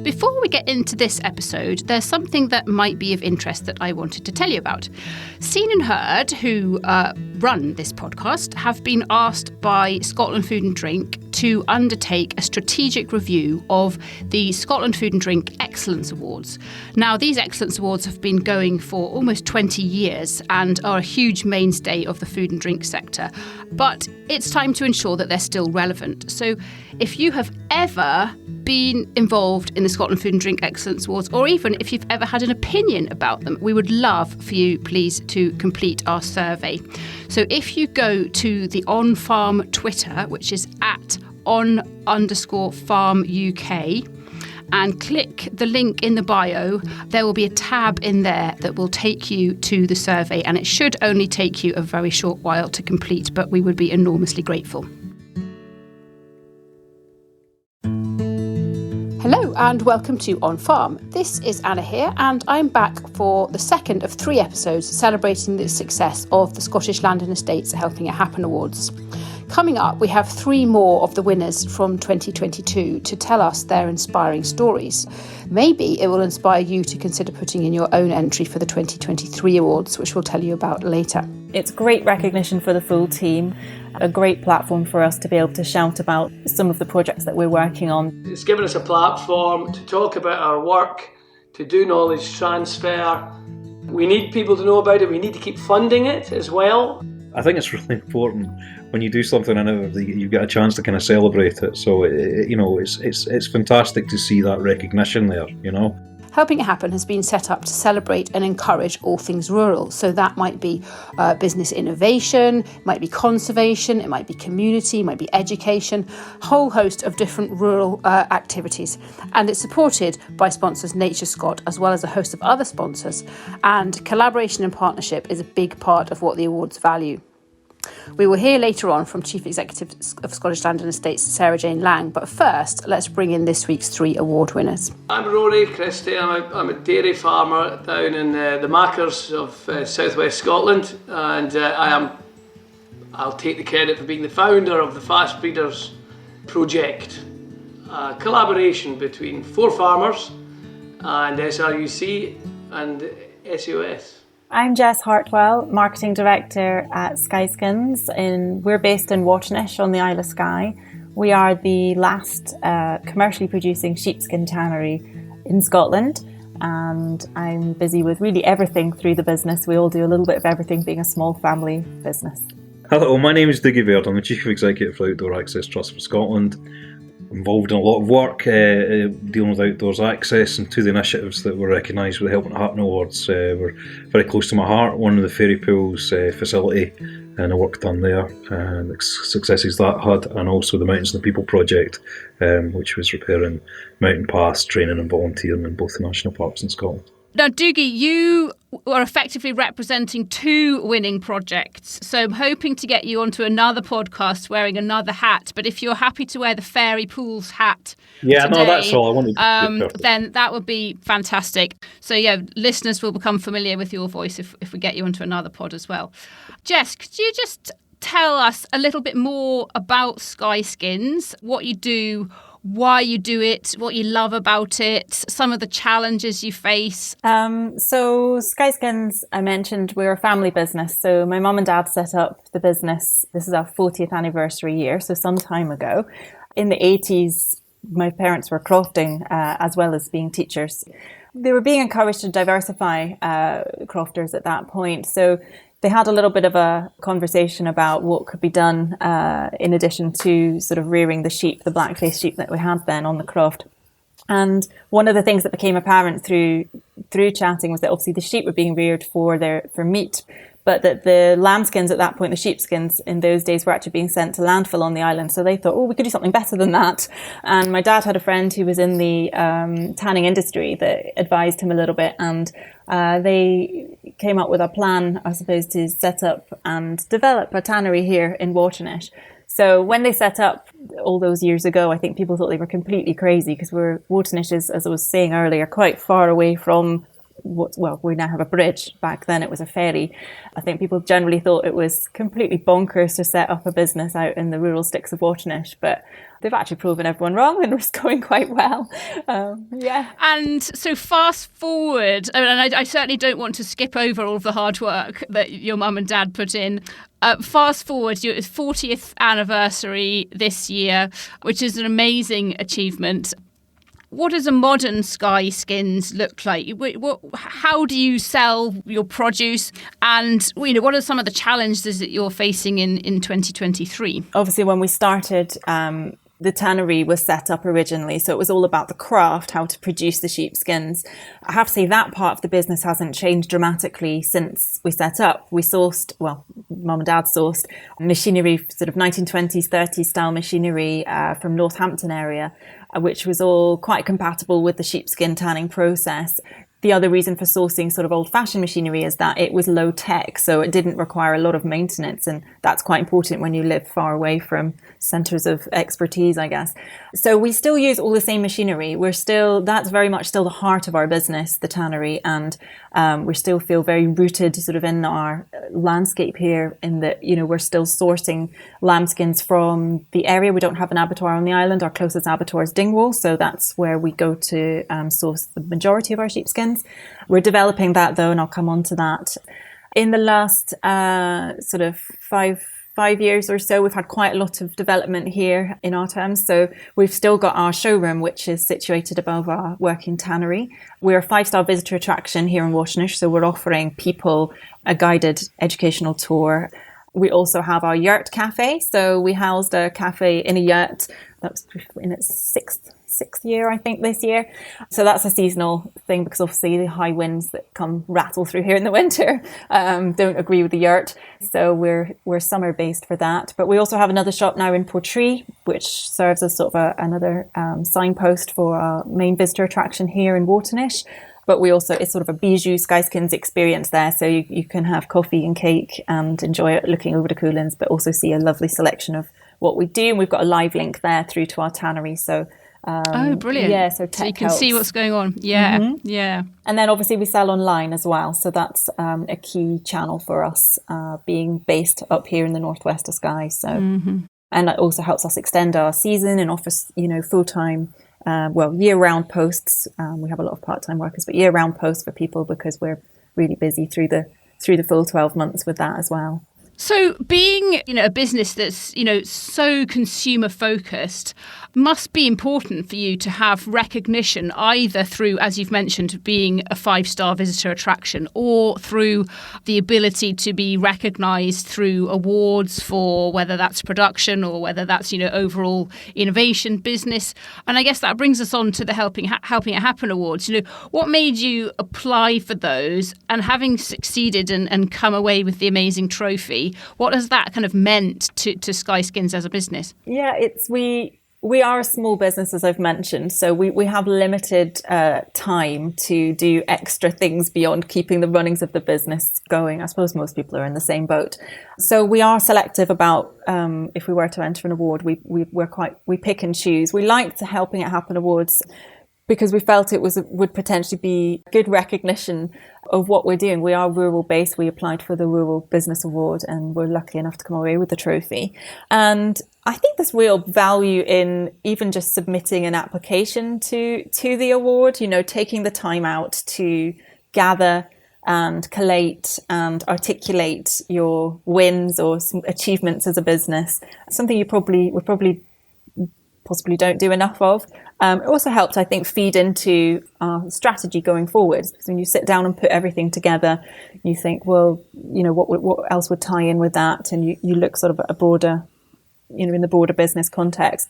Before we get into this episode, there's something that might be of interest that I wanted to tell you about. Scene and Heard, who run this podcast, have been asked by Scotland Food and Drink to undertake a strategic review of the Scotland Food and Drink Excellence Awards. Now, these Excellence Awards have been going for almost 20 years and are a huge mainstay of the food and drink sector. But it's time to ensure that they're still relevant. So if you have ever been involved in the Scotland Food and Drink Excellence Awards, or even if you've ever had an opinion about them, we would love for you, please, to complete our survey. So if you go to the On Farm Twitter, which is at @on_farm UK, and click the link in the bio, there will be a tab in there that will take you to the survey, and it should only take you a very short while to complete, but we would be enormously grateful. Hello and welcome to On Farm. This is Anna here, and I'm back for the second of 3 episodes celebrating the success of the Scottish Land and Estates Helping It Happen Awards. Coming up, we have 3 more of the winners from 2022 to tell us their inspiring stories. Maybe it will inspire you to consider putting in your own entry for the 2023 awards, which we'll tell you about later. It's great recognition for the full team, a great platform for us to be able to shout about some of the projects that we're working on. It's given us a platform to talk about our work, to do knowledge transfer. We need people to know about it. We need to keep funding it as well. I think it's really important when you do something and you get a chance to kind of celebrate it. So, it's fantastic to see that recognition there, Helping It Happen has been set up to celebrate and encourage all things rural. So that might be business innovation, it might be conservation, it might be community, it might be education, a whole host of different rural activities. And it's supported by sponsors Nature Scott, as well as a host of other sponsors. And collaboration and partnership is a big part of what the awards value. We will hear later on from Chief Executive of Scottish Land and Estates, Sarah Jane Lang, but first, let's bring in this week's 3 award winners. I'm Rory Christie. I'm a dairy farmer down in the Machars of southwest Scotland, and I'll take the credit for being the founder of the Fast Breeders project, a collaboration between 4 farmers and SRUC and SEOS. I'm Jess Hartwell, Marketing Director at Skyskins. We're based in Waternish on the Isle of Skye. We are the last commercially producing sheepskin tannery in Scotland, and I'm busy with really everything through the business. We all do a little bit of everything, being a small family business. Hello, my name is Dougie Baird. I'm the Chief Executive for Outdoor Access Trust for Scotland. Involved in a lot of work dealing with outdoors access, and 2 of the initiatives that were recognised with the Helping It Happen Awards were very close to my heart. One of the Fairy Pools facility and the work done there and the successes that had, and also the Mountains and the People project, which was repairing mountain paths, training and volunteering in both the national parks in Scotland. Now, Dougie, you are effectively representing 2 winning projects, so I'm hoping to get you onto another podcast wearing another hat, but if you're happy to wear the Fairy Pools hat today, that's all I wanted. Then that would be fantastic. So, listeners will become familiar with your voice if we get you onto another pod as well. Jess, could you just tell us a little bit more about Skyskins, what you do, why you do it, what you love about it, some of the challenges you face? So Skyskins, I mentioned, we're a family business. So my mum and dad set up the business. This is our 40th anniversary year, so some time ago. In the 80s, my parents were crofting as well as being teachers. They were being encouraged to diversify crofters at that point. So they had a little bit of a conversation about what could be done in addition to sort of rearing the sheep, the black-faced sheep that we had then on the croft. And one of the things that became apparent through chatting was that obviously the sheep were being reared for meat, but that the lambskins at that point, the sheepskins in those days, were actually being sent to landfill on the island. So they thought, we could do something better than that. And my dad had a friend who was in the tanning industry that advised him a little bit, and they came up with a plan, I suppose, to set up and develop a tannery here in Waternish. So when they set up all those years ago, I think people thought they were completely crazy, because Waternish is, as I was saying earlier, quite far away from we now have a bridge. Back then it was a ferry. I think people generally thought it was completely bonkers to set up a business out in the rural sticks of Waternish, but they've actually proven everyone wrong, and it's going quite well. Yeah. And so fast forward, and I certainly don't want to skip over all of the hard work that your mum and dad put in. Fast forward, your 40th anniversary this year, which is an amazing achievement. What does a modern Sky Skins look like? How do you sell your produce? And what are some of the challenges that you're facing in 2023? Obviously, when we started, the tannery was set up originally, so it was all about the craft, how to produce the sheepskins. I have to say that part of the business hasn't changed dramatically since we set up. We sourced, mum and dad sourced machinery, sort of 1920s, 30s style machinery from Northampton area, which was all quite compatible with the sheepskin tanning process. The other reason for sourcing sort of old-fashioned machinery is that it was low tech, so it didn't require a lot of maintenance, and that's quite important when you live far away from centres of expertise, I guess. So we still use all the same machinery. That's very much still the heart of our business, the tannery, and we still feel very rooted sort of in our landscape here, in that, we're still sourcing lambskins from the area. We don't have an abattoir on the island. Our closest abattoir is Dingwall, so that's where we go to source the majority of our sheepskins. We're developing that though, and I'll come on to that. In the last sort of five years or so, we've had quite a lot of development here in our terms. So we've still got our showroom, which is situated above our working tannery. We're a 5-star visitor attraction here in Waternish, so we're offering people a guided educational tour. We also have our yurt cafe. So we housed a cafe in a yurt that was in its sixth year, I think, this year. So that's a seasonal thing, because obviously the high winds that come rattle through here in the winter don't agree with the yurt. So we're summer based for that. But we also have another shop now in Portree, which serves as sort of another signpost for our main visitor attraction here in Waternish. But it's sort of a bijou Sky Skins experience there. So you can have coffee and cake and enjoy it looking over the Coolins, but also see a lovely selection of what we do. And we've got a live link there through to our tannery. So brilliant. Yeah, so you can helps. see what's going on. Yeah, Mm-hmm. yeah. And then obviously we sell online as well. So that's a key channel for us, being based up here in the northwest of Skye. So, And it also helps us extend our season and offer, full-time, year-round posts. We have a lot of part-time workers, but year-round posts for people, because we're really busy through the full 12 months with that as well. So being, a business that's, so consumer focused must be important for you to have recognition, either through, as you've mentioned, being a 5-star visitor attraction, or through the ability to be recognised through awards for whether that's production or whether that's, overall innovation business. And I guess that brings us on to the Helping It Happen Awards. What made you apply for those, and having succeeded and come away with the amazing trophy, what has that kind of meant to Sky Skins as a business? Yeah, we are a small business, as I've mentioned, so we have limited time to do extra things beyond keeping the runnings of the business going. I suppose most people are in the same boat. So we are selective about if we were to enter an award. We pick and choose. We liked the Helping It Happen Awards because we felt it would potentially be good recognition of what we're doing. We are rural based. We applied for the Rural Business Award and we're lucky enough to come away with the trophy. And I think there's real value in even just submitting an application to the award, taking the time out to gather and collate and articulate your wins or achievements as a business. Something we possibly don't do enough of. It also helped, I think, feed into our strategy going forward. Because when you sit down and put everything together, you think, well, what else would tie in with that? And you look sort of at a broader, in the broader business context.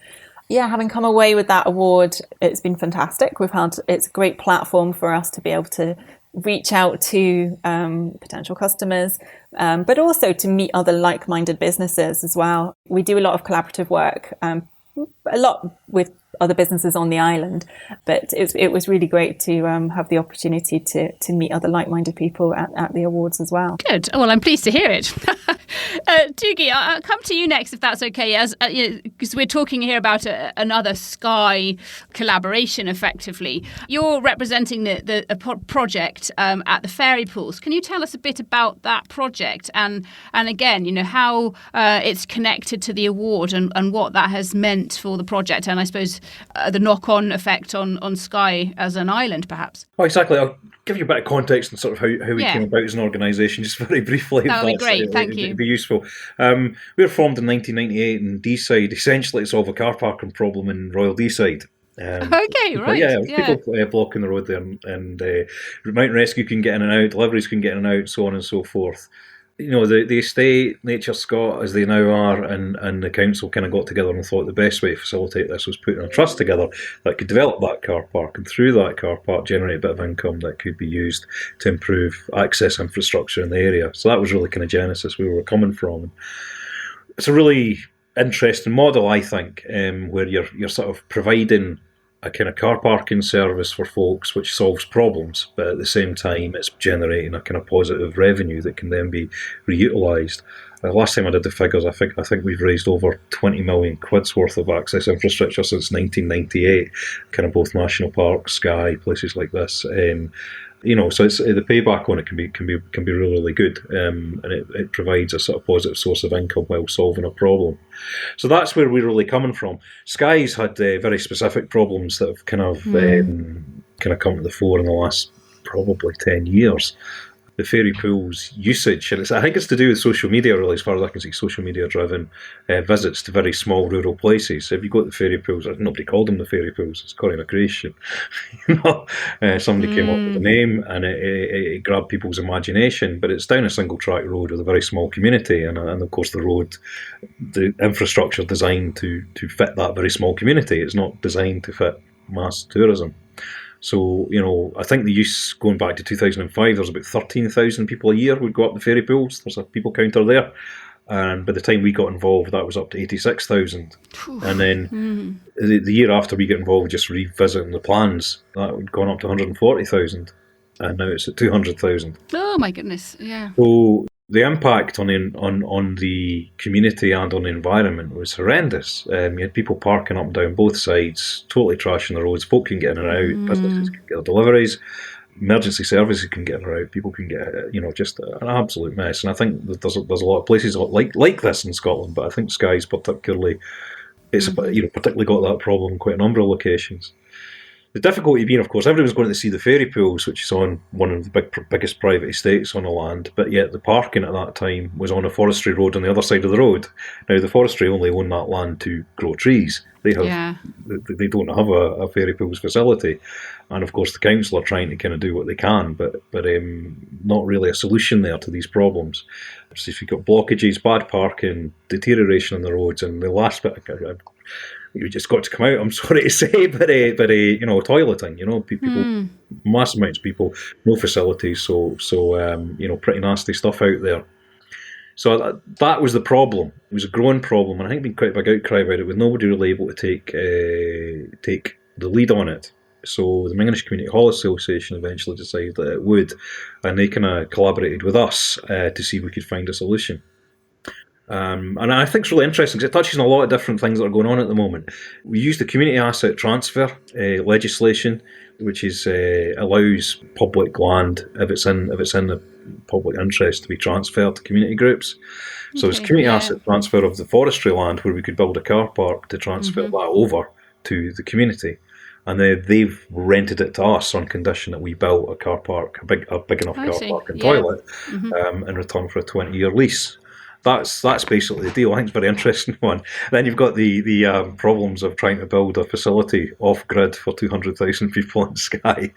Yeah, having come away with that award, it's been fantastic. It's a great platform for us to be able to reach out to potential customers, but also to meet other like-minded businesses as well. We do a lot of collaborative work, a lot with other businesses on the island. But it was really great to have the opportunity to meet other like-minded people at the awards as well. Good. Well, I'm pleased to hear it. Dougie, I'll come to you next if that's okay, as because we're talking here about another Sky collaboration effectively. You're representing the project at the Fairy Pools. Can you tell us a bit about that project and again, how it's connected to the award and what that has meant for the project, and I suppose the knock-on effect on Skye as an island, perhaps? Oh, exactly. I'll give you a bit of context and sort of how we came about as an organisation, just very briefly. That would be great, thank you. It'd be useful. We were formed in 1998 in Deeside, essentially to solve a car parking problem in Royal Deeside. Okay, right. People blocking the road there, and mountain rescue can get in and out, deliveries can get in and out, so on and so forth. The estate, Nature Scot, as they now are, and the council kind of got together and thought the best way to facilitate this was putting a trust together that could develop that car park, and through that car park generate a bit of income that could be used to improve access infrastructure in the area. So that was really kind of genesis where we were coming from. It's a really interesting model, I think, where you're sort of providing a kind of car parking service for folks which solves problems, but at the same time it's generating a kind of positive revenue that can then be reutilised. Last time I did the figures, I think we've raised over 20 million quid's worth of access infrastructure since 1998, kind of both national parks, Skye, places like this. So it's the payback on it can be really, really good, and it provides a sort of positive source of income while solving a problem. So that's where we're really coming from. Skye's had very specific problems that have kind of come to the fore in the last probably 10 years. The fairy pools usage, and I think it's to do with social media, really, as far as I can see, social media driven visits to very small rural places. If you go to the fairy pools, nobody called them the fairy pools, it's Corrie creation. Somebody came up with the name, and it grabbed people's imagination, but it's down a single track road with a very small community, and of course the infrastructure designed to fit that very small community. It's not designed to fit mass tourism. So, I think the use going back to 2005, there was about 13,000 people a year would go up the fairy pools. There's a people counter there. And by the time we got involved, that was up to 86,000. And then the year after we got involved, just revisiting the plans, that had gone up to 140,000. And now it's at 200,000. Oh, my goodness, yeah. So the impact on the community and on the environment was horrendous. You had people parking up and down both sides, totally trashing the roads. Folk can get in and out, businesses can get their deliveries, emergency services can get in and out, people can get, just an absolute mess. And I think that there's a lot of places like this in Scotland, but I think Skye's particularly got that problem in quite a number of locations. The difficulty being, of course, everyone's going to see the fairy pools, which is on one of the biggest private estates on the land, but yet the parking at that time was on a forestry road on the other side of the road. Now, the forestry only own that land to grow trees. They don't have a fairy pools facility. And, of course, the council are trying to kind of do what they can, but not really a solution there to these problems. So if you've got blockages, bad parking, deterioration on the roads, and the last bit, you just got to come out, I'm sorry to say, but toileting, people, massive amounts of people, no facilities, so pretty nasty stuff out there. So that was the problem. It was a growing problem, and I think been quite a big outcry about it, with nobody really able to take the lead on it. So the English Community Hall Association eventually decided that it would, and they kind of collaborated with us to see if we could find a solution. And I think it's really interesting because it touches on a lot of different things that are going on at the moment. We use the community asset transfer legislation, which allows public land, if it's in the public interest, to be transferred to community groups. So there's community asset transfer of the forestry land, where we could build a car park to transfer that over to the community. And they've rented it to us on condition that we built a car park, a big enough car park and toilet, in return for a 20-year lease. That's basically the deal. I think it's a very interesting one. Then you've got the problems of trying to build a facility off-grid for 200,000 people in Skye.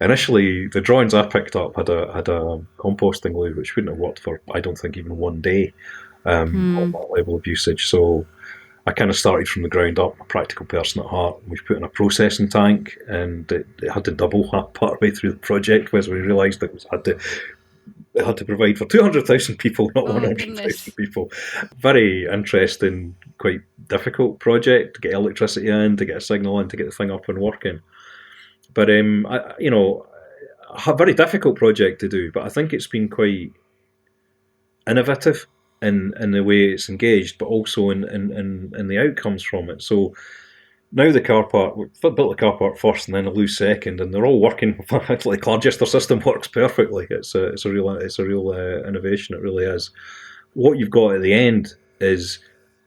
Initially, the drawings I picked up had a composting loo, which wouldn't have worked for, I don't think, even one day on that level of usage. So I kind of started from the ground up, a practical person at heart. We've put in a processing tank, and it had to double part way through the project, as we realised it had to they had to provide for 200,000 people, not Oh, 100,000 goodness. people. Very interesting, quite difficult project to get electricity in, to get a signal in, to get the thing up and working. But a very difficult project to do. But I think it's been quite innovative in the way it's engaged, but also in the outcomes from it. So now the car park, we built the car park first and then the loo second, and they're all working. The Clargister system works perfectly. It's a real innovation. It really is. What you've got at the end is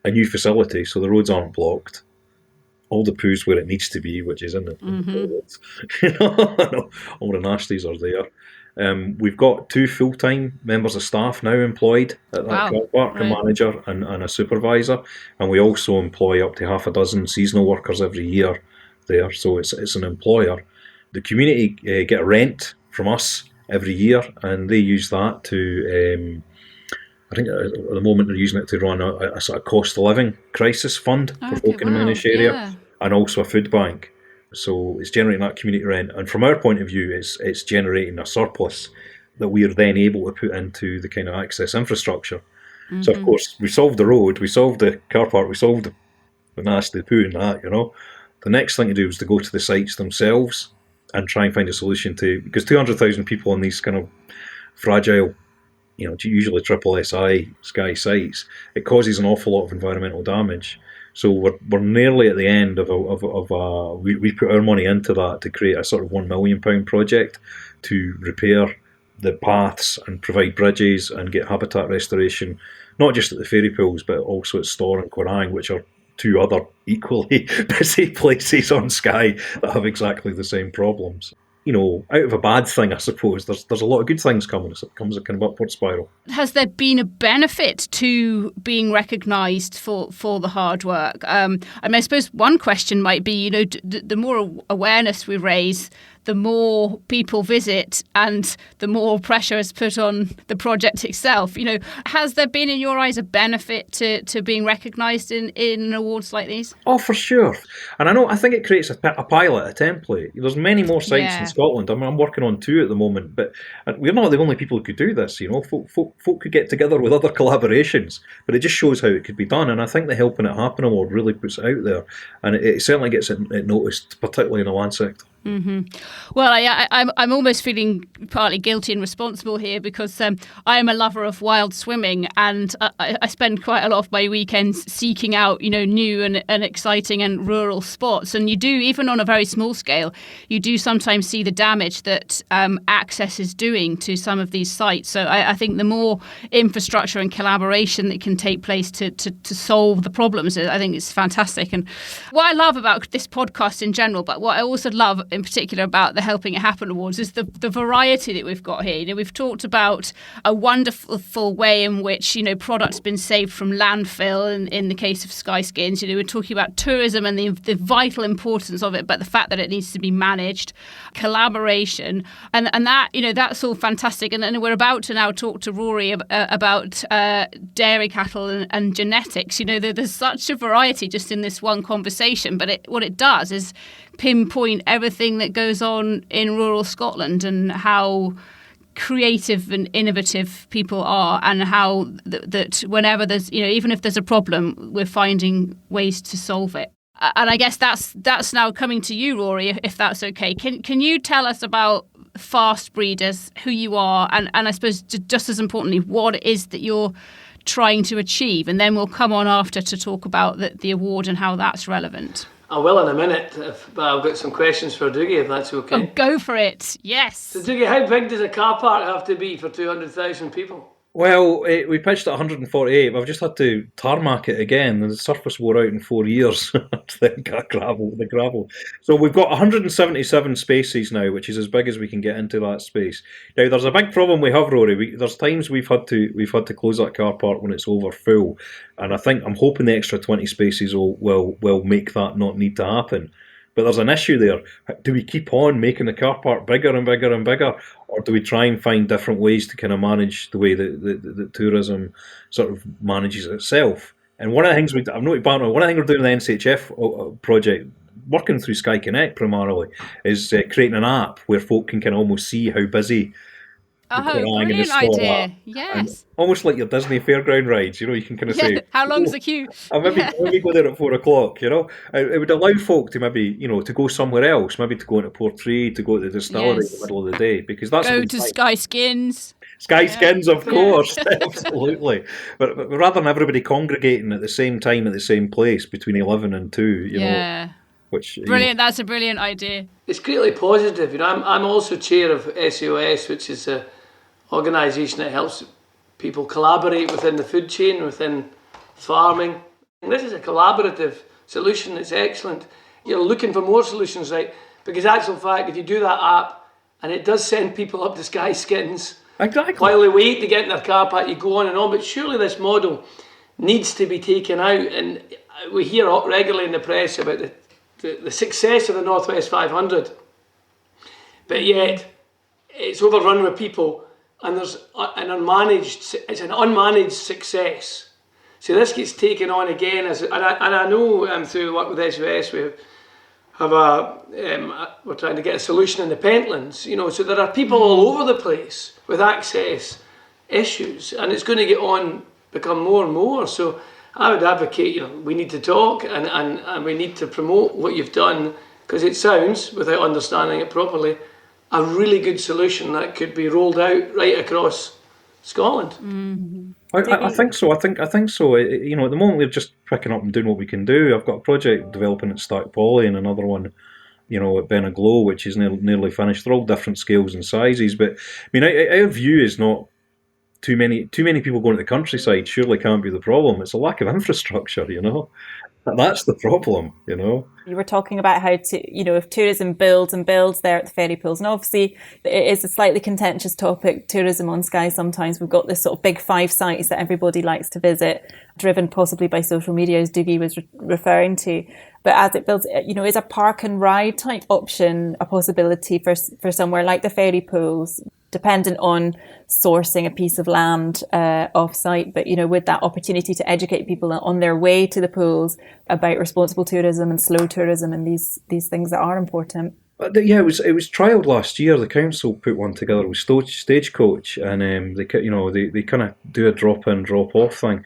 a new facility, so the roads aren't blocked. All the poo's where it needs to be, which is in the toilets. All the nasties are there. We've got 2 full-time members of staff now employed at that car park, a manager and a supervisor, and we also employ up to half a dozen seasonal workers every year there, so it's an employer. The community get rent from us every year, and they use that to, I think at the moment they're using it to run a sort of cost of living crisis fund for folk in the Minish area, and also a food bank. So it's generating that community rent, and from our point of view, it's generating a surplus that we are then able to put into the kind of access infrastructure. Mm-hmm. So of course we solved the road, we solved the car park, we solved the nasty poo and that. The next thing to do is to go to the sites themselves and try and find a solution to, because 200,000 people on these kind of fragile, usually triple SI Sky sites, it causes an awful lot of environmental damage. So we're nearly at the end of we put our money into that to create a sort of £1 million project to repair the paths and provide bridges and get habitat restoration, not just at the fairy pools but also at Storr and Quorang, which are 2 other equally busy places on Skye that have exactly the same problems. Out of a bad thing, I suppose, there's a lot of good things coming. So it comes a kind of upward spiral. Has there been a benefit to being recognised for the hard work? I suppose one question might be, the more awareness we raise, the more people visit and the more pressure is put on the project itself. Has there been, in your eyes, a benefit to being recognised in awards like these? Oh, for sure. And I think it creates a pilot, a template. There's many more sites in Scotland. I'm working on 2 at the moment, but we're not the only people who could do this. Folk could get together with other collaborations, but it just shows how it could be done. And I think the Helping It Happen Award really puts it out there, and it certainly gets it noticed, particularly in the land sector. Mm-hmm. Well, I'm almost feeling partly guilty and responsible here because I am a lover of wild swimming, and I spend quite a lot of my weekends seeking out, new and exciting and rural spots. And you do, even on a very small scale, you do sometimes see the damage that access is doing to some of these sites. So I think the more infrastructure and collaboration that can take place to solve the problems, I think it's fantastic. And what I love about this podcast in general, but what I also love in particular about the Helping It Happen Awards is the variety that we've got here. We've talked about a wonderful way in which, product's been saved from landfill in the case of Sky Skins. We're talking about tourism and the vital importance of it, but the fact that it needs to be managed, collaboration, and that, that's all fantastic. And then we're about to now talk to Rory about dairy cattle and genetics. There's such a variety just in this one conversation, but what it does is pinpoint everything that goes on in rural Scotland and how creative and innovative people are, and how that whenever there's, even if there's a problem, we're finding ways to solve it. And I guess that's now coming to you, Rory, if that's okay. Can you tell us about Fast Breeders, who you are, and I suppose just as importantly, what it is that you're trying to achieve? And then we'll come on after to talk about the award and how that's relevant. I will in a minute, but I've got some questions for Dougie, if that's okay. Oh, go for it, yes. So Dougie, how big does a car park have to be for 200,000 people? Well, we pitched at 148, but I've just had to tarmac it again. The surface wore out in 4 years. the gravel. So we've got 177 spaces now, which is as big as we can get into that space. Now, there's a big problem we have, Rory. There's times we've had to close that car park when it's over full, and I'm hoping the extra 20 spaces will make that not need to happen. But there's an issue there. Do we keep on making the car park bigger and bigger and bigger, or do we try and find different ways to kind of manage the way that tourism sort of manages itself? And one of the things I'm not banter. One of the things we're doing in the NCHF project, working through Sky Connect primarily, is creating an app where folk can kind of almost see how busy Oh, brilliant idea. Yes. Almost like your Disney fairground rides, you can kind of say, How long's the queue? I'll maybe go there at 4:00, It would allow folk to maybe, to go somewhere else, maybe to go into Portree, to go to the distillery in the middle of the day, because that's go to Sky Skins. Sky Skins, of course, absolutely. But rather than everybody congregating at the same time at the same place between 11 and 2, you know. Which, brilliant, that's a brilliant idea. It's greatly positive. I'm also chair of SOS, which is an organisation that helps people collaborate within the food chain, within farming. And this is a collaborative solution. It's excellent. You're looking for more solutions, right? Because actual fact, if you do that app and it does send people up to Sky Skins, exactly, while they wait to get in their car park, you go on and on. But surely this model needs to be taken out. And we hear regularly in the press about the success of the Northwest 500, but yet it's overrun with people, and there's it's an unmanaged success. So this gets taken on again, and I know through work with SOS we have we're trying to get a solution in the Pentlands, so there are people all over the place with access issues, and it's going to become more and more. So I would advocate, we need to talk and we need to promote what you've done, because it sounds, without understanding it properly, a really good solution that could be rolled out right across Scotland. Mm-hmm. I think so. I think so. At the moment we're just picking up and doing what we can do. I've got a project developing at Stackpolly and another one, at Benaglow, which is nearly finished. They're all different scales and sizes, but our view is not too many people going to the countryside surely can't be the problem. It's a lack of infrastructure, That's the problem, You were talking about how if tourism builds there at the ferry pools, and obviously it is a slightly contentious topic, tourism on Skye sometimes. We've got this sort of big 5 sites that everybody likes to visit, driven possibly by social media, as Dougie was referring to. But as it builds, is a park and ride type option a possibility for somewhere like the ferry pools, dependent on sourcing a piece of land off-site, but with that opportunity to educate people on their way to the pools about responsible tourism and slow tourism and these things that are important. Yeah, it was trialled last year. The council put one together with Stagecoach, and they kind of do a drop-in, drop-off thing.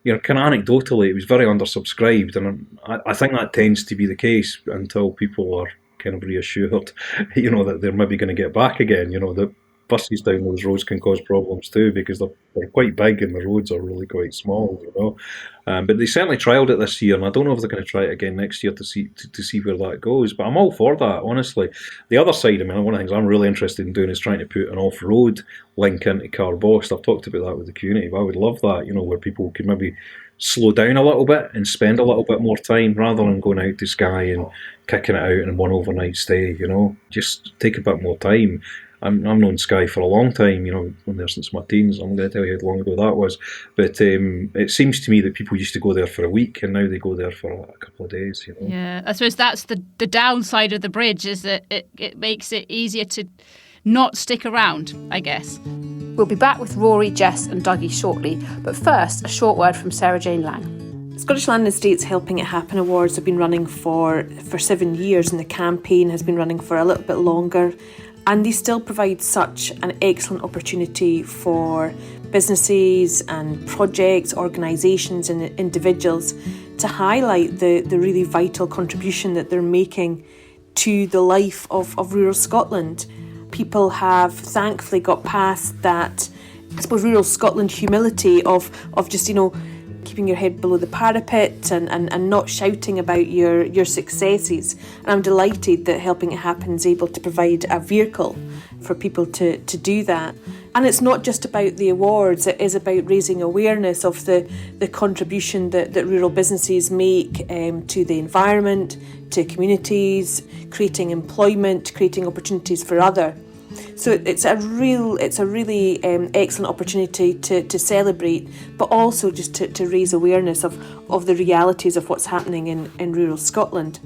Kind of anecdotally, it was very undersubscribed, and I think that tends to be the case until people are kind of reassured, that they're maybe going to get back again. The buses down those roads can cause problems too, because they're quite big and the roads are really quite small, But they certainly trialled it this year, and I don't know if they're going to try it again next year to see where that goes. But I'm all for that, honestly. The other side, one of the things I'm really interested in doing is trying to put an off-road link into Carbost. I've talked about that with the community, but I would love that, where people can maybe slow down a little bit and spend a little bit more time rather than going out to Skye and kicking it out in one overnight stay, Just take a bit more time. I've known Skye for a long time, been there since my teens. I'm going to tell you how long ago that was. But it seems to me that people used to go there for a week, and now they go there for a couple of days. Yeah, I suppose that's the downside of the bridge, is that it makes it easier to not stick around, I guess. We'll be back with Rory, Jess and Dougie shortly, but first, a short word from Sarah Jane Lang. Scottish Land Estates Helping It Happen Awards have been running for 7 years, and the campaign has been running for a little bit longer. And they still provide such an excellent opportunity for businesses and projects, organisations and individuals to highlight the really vital contribution that they're making to the life of rural Scotland. People have thankfully got past that, I suppose, rural Scotland humility of just, keeping your head below the parapet and not shouting about your successes. And I'm delighted that Helping It Happen is able to provide a vehicle for people to do that. And it's not just about the awards, it is about raising awareness of the contribution that rural businesses make to the environment, to communities, creating employment, creating opportunities for others. So it's a really excellent opportunity to celebrate, but also just to raise awareness of the realities of what's happening in rural Scotland.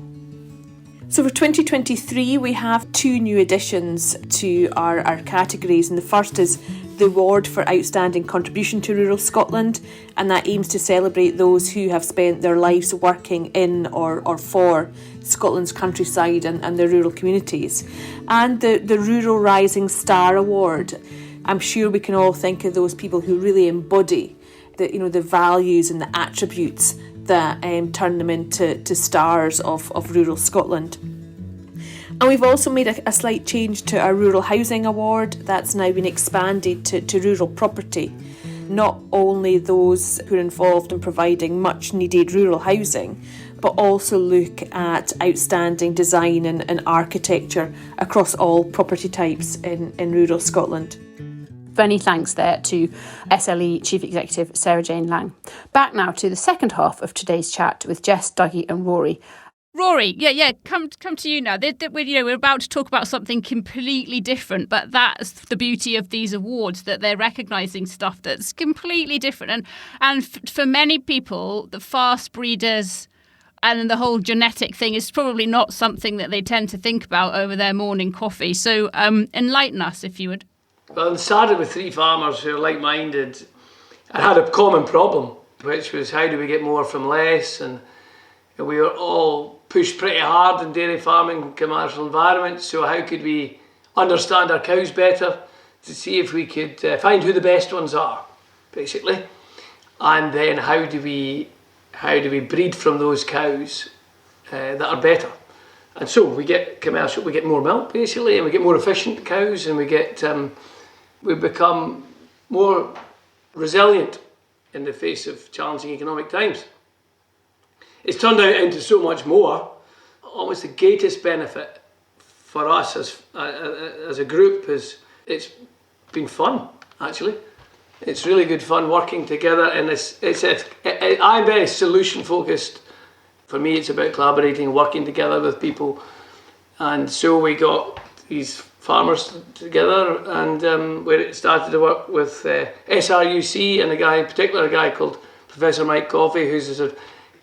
So for 2023, we have 2 new additions to our categories, and the first is the award for outstanding contribution to rural Scotland, and that aims to celebrate those who have spent their lives working in or for Scotland's countryside and the rural communities. And the Rural Rising Star Award, I'm sure we can all think of those people who really embody the values and the attributes that turn them into stars of rural Scotland. And we've also made a slight change to our Rural Housing Award. That's now been expanded to rural property. Not only those who are involved in providing much needed rural housing, but also look at outstanding design and architecture across all property types in rural Scotland. Many thanks there to SLE Chief Executive Sarah Jane Lang. Back now to the second half of today's chat with Jess, Dougie and Rory. Rory, come to you now. We're about to talk about something completely different, but that's the beauty of these awards, that they're recognising stuff that's completely different. And for many people, the fast breeders and the whole genetic thing is probably not something that they tend to think about over their morning coffee. So enlighten us, if you would. Well, it started with 3 farmers who are like-minded and had a common problem, which was how do we get more from less, and we were all pushed pretty hard in dairy farming commercial environments, so how could we understand our cows better to see if we could find who the best ones are, basically, and then how do we breed from those cows that are better. And so we get commercial, we get more milk basically, and we get more efficient cows, and we become more resilient in the face of challenging economic times. It's turned out into so much more. Almost the greatest benefit for us as a group is it's been fun, actually. It's really good fun working together, and I'm very solution focused. For me, it's about collaborating, working together with people, and so we got these farmers together, and we started to work with SRUC and in particular a guy called Professor Mike Coffey,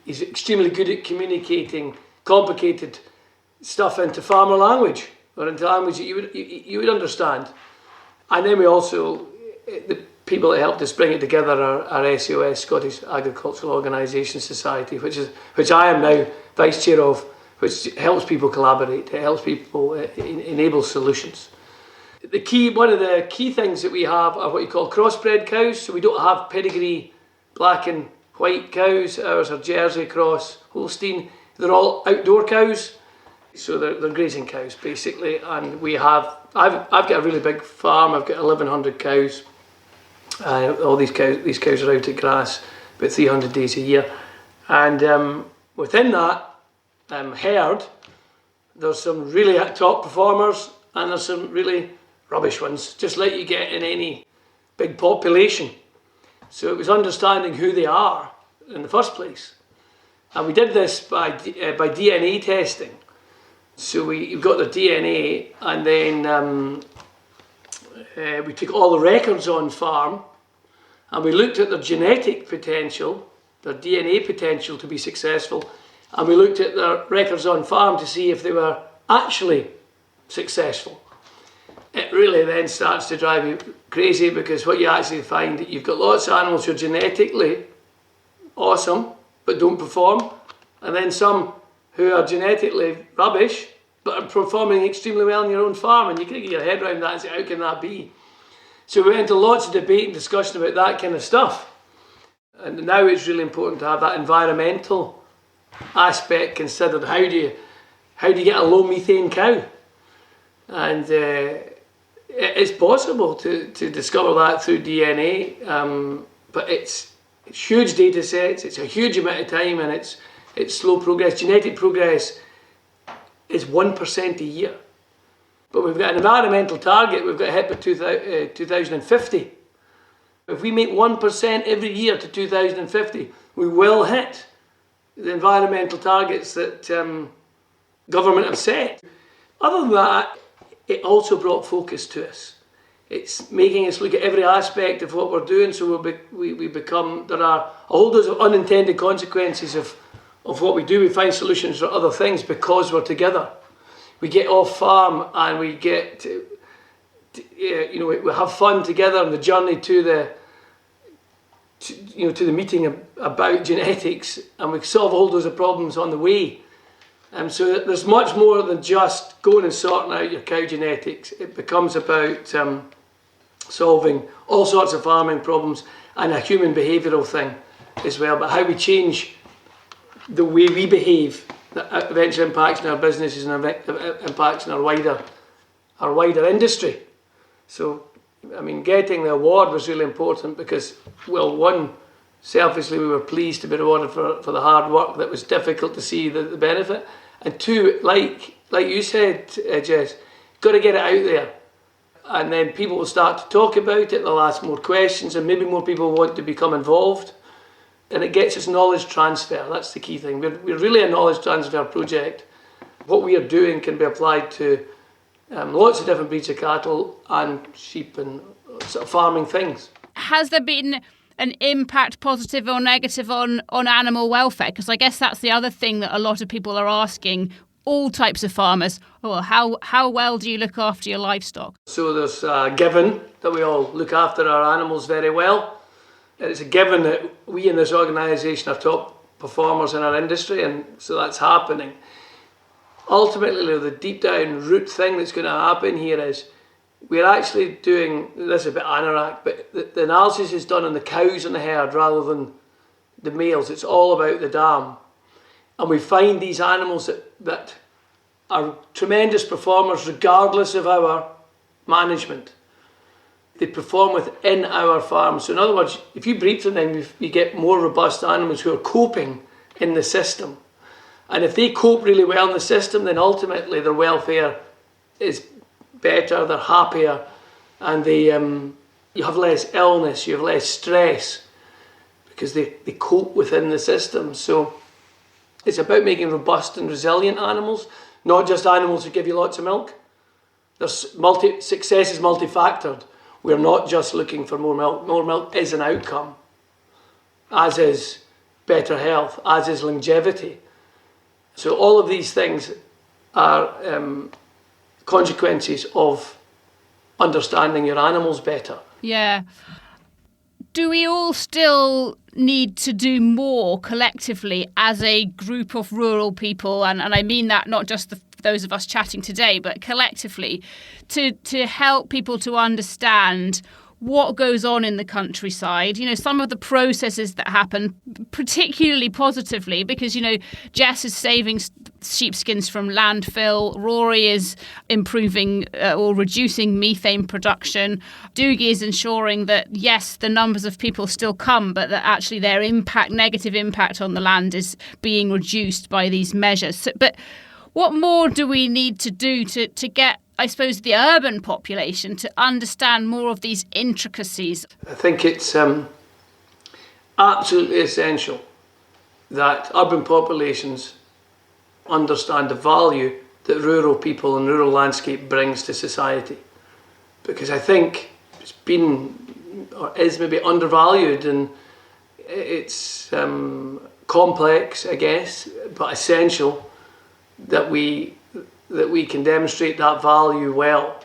he's extremely good at communicating complicated stuff into farmer language, or into language that you would understand. And then we also, the people that helped us bring it together are SOS, Scottish Agricultural Organisation Society, which I am now Vice Chair of, which helps people collaborate, it helps people enable solutions. One of the key things that we have are what you call crossbred cows, so we don't have pedigree black and white cows. Ours are Jersey, Cross, Holstein. They're all outdoor cows, so they're grazing cows basically. And I've got a really big farm. I've got 1,100 cows. All these cows are out at grass about 300 days a year. And within that herd, there's some really top performers and there's some really rubbish ones, just like you get in any big population. So it was understanding who they are in the first place. And we did this by DNA testing. So we got their DNA, and then we took all the records on farm, and we looked at their genetic potential, their DNA potential to be successful, and we looked at their records on farm to see if they were actually successful. It really then starts to drive you crazy, because what you actually find that you've got lots of animals who are genetically awesome but don't perform, and then some who are genetically rubbish but are performing extremely well in your own farm, and you can get your head around that and say, how can that be? So we went into lots of debate and discussion about that kind of stuff. And now it's really important to have that environmental aspect considered. How do you get a low methane cow? And it's possible to discover that through DNA, but it's huge data sets, it's a huge amount of time, and it's slow progress. Genetic progress is 1% a year. But we've got an environmental target we've got to hit by 2050. If we make 1% every year to 2050, we will hit the environmental targets that government have set. Other than that, it also brought focus to us. It's making us look at every aspect of what we're doing, so we become, there are a whole dose of unintended consequences of what we do. We find solutions for other things because we're together. We get off farm and we get, we have fun together on the journey to the meeting about genetics, and we solve a whole dose of problems on the way. So there's much more than just going and sorting out your cow genetics. It becomes about solving all sorts of farming problems, and a human behavioural thing as well. But how we change the way we behave that eventually impacts on our businesses and impacts on our wider industry. So, I mean, getting the award was really important because, well, one, selfishly we were pleased to be rewarded for the hard work that was difficult to see the benefit, and two, like you said, Jess, got to get it out there, and then people will start to talk about it, they'll ask more questions, and maybe more people want to become involved, and it gets us knowledge transfer. That's the key thing. We're really a knowledge transfer project. What we are doing can be applied to lots of different breeds of cattle and sheep and sort of farming things. Has there been an impact, positive or negative, on animal welfare? Because I guess that's the other thing that a lot of people are asking all types of farmers. Oh, how well do you look after your livestock? So there's a given that we all look after our animals very well. It's a given that we in this organisation are top performers in our industry, and so that's happening. Ultimately, the deep down root thing that's going to happen here is we're actually doing, this is a bit anorak, but the analysis is done on the cows in the herd rather than the males. It's all about the dam. And we find these animals that are tremendous performers regardless of our management. They perform within our farm. So in other words, if you breed from them, you get more robust animals who are coping in the system. And if they cope really well in the system, then ultimately their welfare is better, they're happier, and you have less illness, you have less stress, because they cope within the system. So it's about making robust and resilient animals, not just animals who give you lots of milk. Success is multifactored. We're not just looking for more milk. More milk is an outcome, as is better health, as is longevity. So all of these things are consequences of understanding your animals better. Yeah. Do we all still need to do more collectively as a group of rural people? And I mean that not just those of us chatting today, but collectively, to help people to understand what goes on in the countryside, some of the processes that happen, particularly positively, because, Jess is saving sheepskins from landfill, Rory is improving or reducing methane production, Doogie is ensuring that, yes, the numbers of people still come, but that actually their negative impact on the land is being reduced by these measures. So, but what more do we need to do to get, I suppose, the urban population to understand more of these intricacies? I think it's absolutely essential that urban populations understand the value that rural people and rural landscape brings to society. Because I think it's been, or is maybe undervalued, and it's complex, I guess, but essential that we can demonstrate that value well.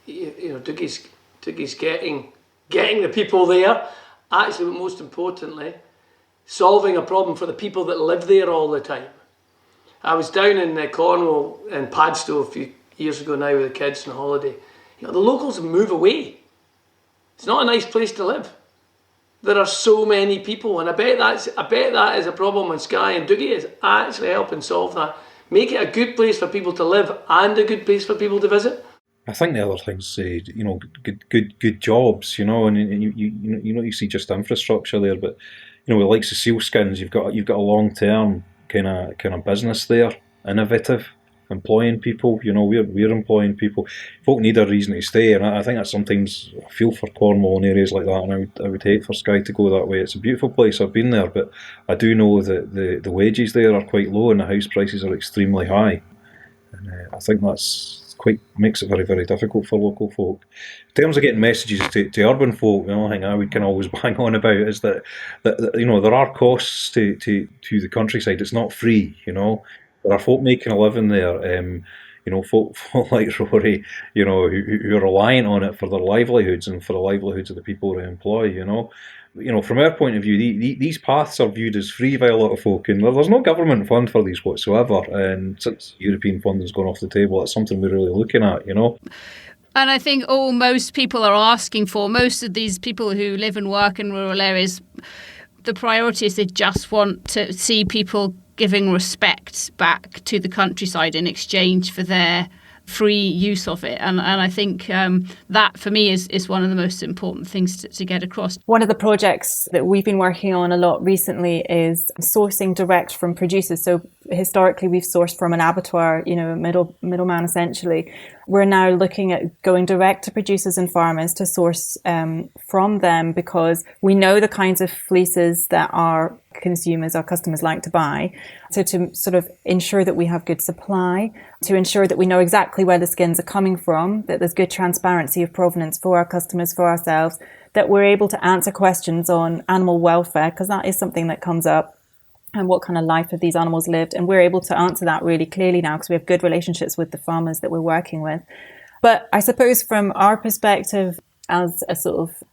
Doogie's getting the people there. Actually, but most importantly, solving a problem for the people that live there all the time. I was down in Cornwall, in Padstow, a few years ago now with the kids on holiday. The locals move away. It's not a nice place to live. There are so many people, and I bet that is a problem on Skye, and Doogie is actually helping solve that. Make it a good place for people to live and a good place for people to visit. I think the other things, good jobs, and you see just infrastructure there, but with the likes of sealskins, you've got a long term kind of business there, innovative, employing people. We're employing people. Folk need a reason to stay, and I think that sometimes I feel for Cornwall and areas like that, and I would hate for Skye to go that way. It's a beautiful place. I've been there, but I do know that the wages there are quite low and the house prices are extremely high, and I think that's makes it very, very difficult for local folk. In terms of getting messages to urban folk, the only thing I would kind of always bang on about is that there are costs to the countryside. It's not free. There are folk making a living there. Folk like Rory, who are reliant on it for their livelihoods and for the livelihoods of the people they employ. From our point of view, these paths are viewed as free by a lot of folk, and there's no government fund for these whatsoever. And since European funding's gone off the table, that's something we're really looking at. And I think all most people are asking for, most of these people who live and work in rural areas, the priority is they just want to see people giving respect back to the countryside in exchange for their free use of it. And I think that for me is one of the most important things to get across. One of the projects that we've been working on a lot recently is sourcing direct from producers. So historically we've sourced from an abattoir, you know, a middleman essentially. We're now looking at going direct to producers and farmers to source from them, because we know the kinds of fleeces that our consumers, our customers like to buy. So to sort of ensure that we have good supply, to ensure that we know exactly where the skins are coming from, that there's good transparency of provenance for our customers, for ourselves, that we're able to answer questions on animal welfare, because that is something that comes up, and what kind of life have these animals lived. And we're able to answer that really clearly now because we have good relationships with the farmers that we're working with. But I suppose from our perspective as a sort of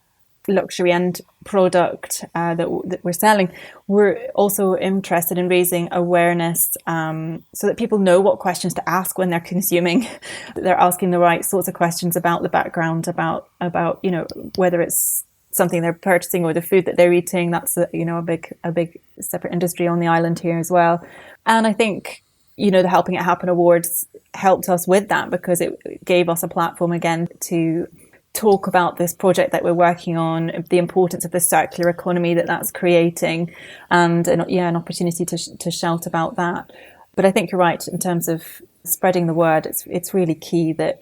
luxury end product that we're selling, we're also interested in raising awareness so that people know what questions to ask when they're consuming. They're asking the right sorts of questions about the background, about you know, whether it's something they're purchasing or the food that they're eating. That's a big separate industry on the island here as well. And I think, you know, the Helping It Happen Awards helped us with that, because it gave us a platform again to talk about this project that we're working on, the importance of the circular economy that's creating, and an opportunity to shout about that. But I think you're right in terms of spreading the word. It's really key that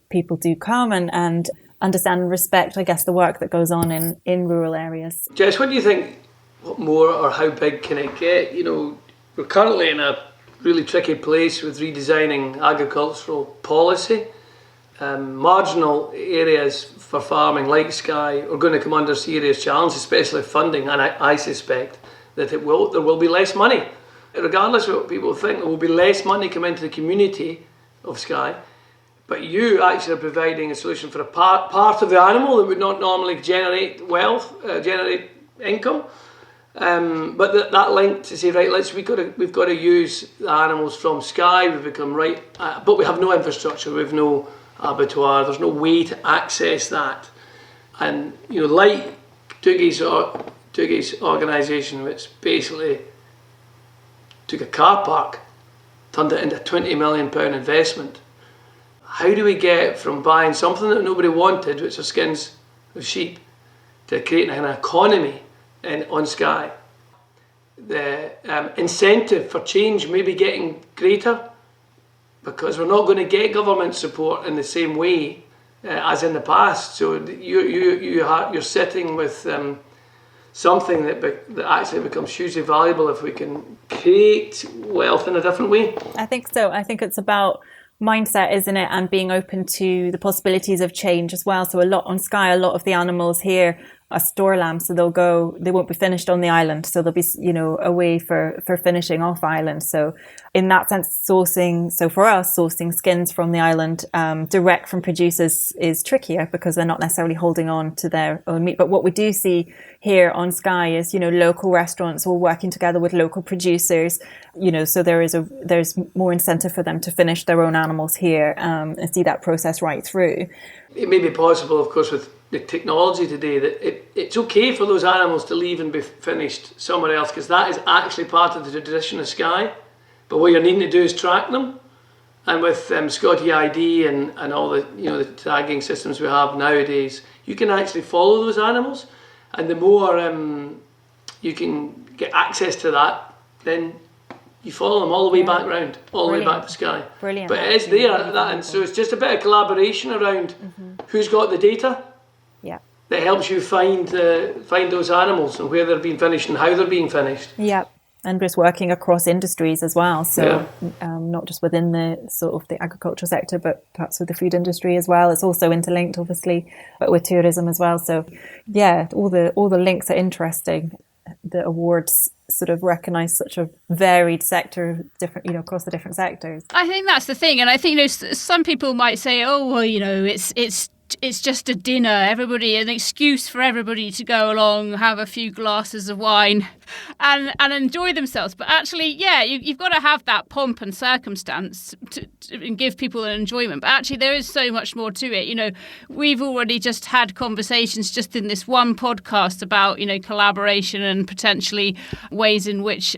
people do come and understand and respect, I guess, the work that goes on in rural areas. Jess, what do you think, what more or how big can it get? You know, we're currently in a really tricky place with redesigning agricultural policy. Marginal areas for farming like Skye are going to come under serious challenge, especially funding, and I suspect that there will be less money. Regardless of what people think, there will be less money come into the community of Skye, but you actually are providing a solution for a part of the animal that would not normally generate wealth, generate income. But that link to say, right, we've got to use the animals from Skye. We've become but we have no infrastructure. We have no abattoir. There's no way to access that. And you know, like Dougie's organisation, which basically took a car park, turned it into a £20 million investment. How do we get from buying something that nobody wanted, which are skins of sheep, to creating an economy on Skye? The incentive for change may be getting greater, because we're not going to get government support in the same way as in the past. So you're sitting with something that actually becomes hugely valuable if we can create wealth in a different way. I think so. I think it's about mindset, isn't it? And being open to the possibilities of change as well. So on Skye, a lot of the animals here are store lambs, so they won't be finished on the island. So they'll be, you know, away for finishing off island. So in that sense, sourcing skins from the island direct from producers is trickier, because they're not necessarily holding on to their own meat. But what we do see here on Skye is, you know, local restaurants all working together with local producers, you know, so there's more incentive for them to finish their own animals here and see that process right through. It may be possible, of course, with the technology today, that it's okay for those animals to leave and be finished somewhere else, because that is actually part of the tradition of Skye. But what you're needing to do is track them. And with Scotty ID and all the, you know, the tagging systems we have nowadays, you can actually follow those animals. And the more you can get access to that, then you follow them all the way back round, all the way back to Skye. Brilliant. But it is there, and so it's just a bit of collaboration around who's got the data. Yeah. That helps you find those animals and where they're being finished and how they're being finished. Yeah. And just working across industries as well. So not just within the sort of the agricultural sector, but perhaps with the food industry as well. It's also interlinked, obviously, but with tourism as well. So yeah, all the links are interesting. The awards sort of recognise such a varied sector, different, you know, across the different sectors. I think that's the thing, and I think, you know, some people might say, oh, well, you know, it's just a dinner, an excuse for everybody to go along, have a few glasses of wine. and enjoy themselves. But actually, yeah, you've got to have that pomp and circumstance and give people an enjoyment. But actually, there is so much more to it. You know, we've already just had conversations just in this one podcast about, you know, collaboration and potentially ways in which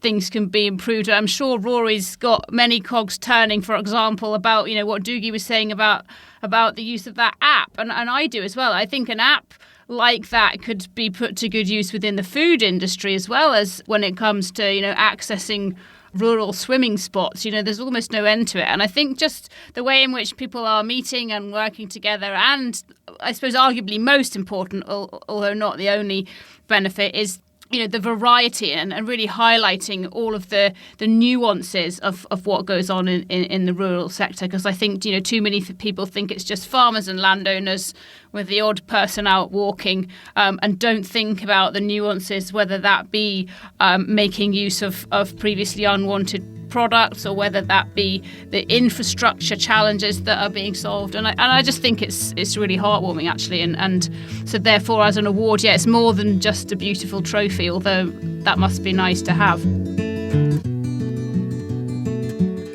things can be improved. I'm sure Rory's got many cogs turning, for example, about, you know, what Doogie was saying about the use of that app. And I do as well. I think an app like that could be put to good use within the food industry as well as when it comes to, you know, accessing rural swimming spots. You know, there's almost no end to it. And I think just the way in which people are meeting and working together, and I suppose arguably most important, although not the only benefit, is, you know, the variety and really highlighting all of the nuances of what goes on in the rural sector. Because I think, you know, too many people think it's just farmers and landowners with the odd person out walking, and don't think about the nuances, whether that be making use of previously unwanted products, or whether that be the infrastructure challenges that are being solved. And I just think it's really heartwarming, actually. And so therefore, as an award, yeah, it's more than just a beautiful trophy, although that must be nice to have.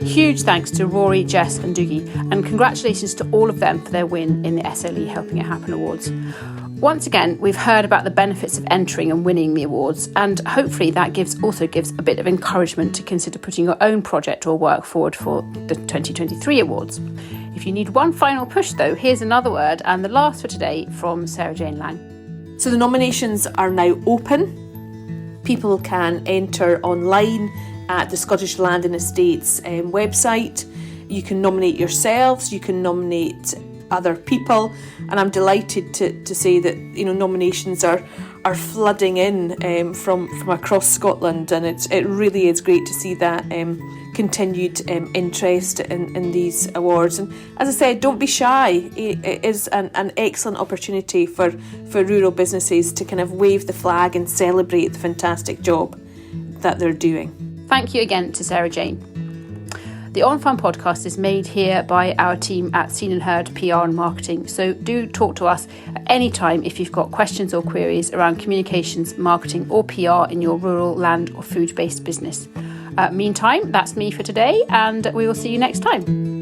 Huge thanks to Rory, Jess and Doogie, and congratulations to all of them for their win in the SLE Helping It Happen Awards. Once again, we've heard about the benefits of entering and winning the awards, and hopefully that also gives a bit of encouragement to consider putting your own project or work forward for the 2023 awards. If you need one final push though, here's another word, and the last for today, from Sarah Jane Lang. So the nominations are now open. People can enter online at the Scottish Land and Estates website. You can nominate yourselves, you can nominate other people, and I'm delighted to say that, you know, nominations are flooding in from across Scotland, and it really is great to see that continued interest in these awards. And as I said, don't be shy. It is an excellent opportunity for rural businesses to kind of wave the flag and celebrate the fantastic job that they're doing. Thank you again to Sarah Jane. The On Farm podcast is made here by our team at Scene&HerdPR and Marketing, so do talk to us at any time if you've got questions or queries around communications, marketing or PR in your rural land or food-based business. Meantime, that's me for today, and we will see you next time.